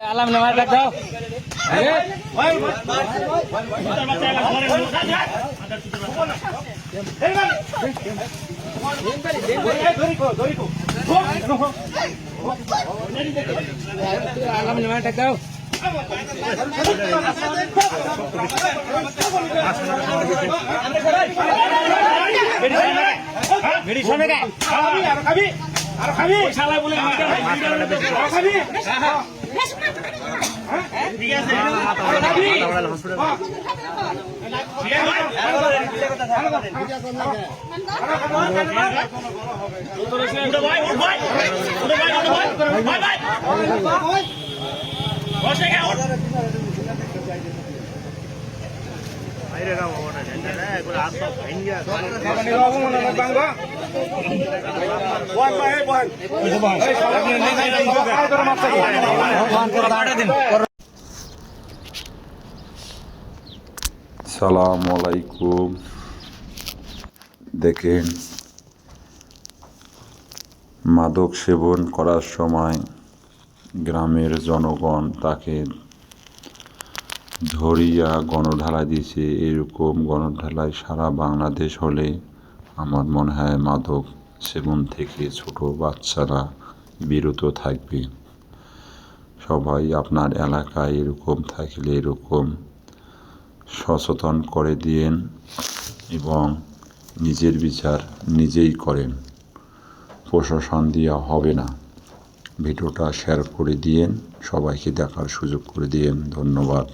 আলাম নামাজ দাও আলাম নামাজ দাও মেরি সামনে কা আর খাবি শালা বলে খাবি ঠিক আছে সালাম আলাইকুম। দেখেন, মাদক সেবন করার সময় গ্রামের জনগণ তাকে ধরিয়া গণঢালা দিয়েছে। এরকম গণঢালায় সারা বাংলাদেশ হলে আমার মনে হয় মাদক সেবন থেকে ছোট বাচ্চারা বিরত থাকবে। সবাই আপনার এলাকায় এরকম থাকলে এরকম সচেতন করে দিয়েন এবং নিজের বিচার নিজেই করেন। প্রশাসন দেওয়া হবে না। ভিডিওটা শেয়ার করে দিয়েন, সবাইকে দেখার সুযোগ করে দিয়েন। ধন্যবাদ।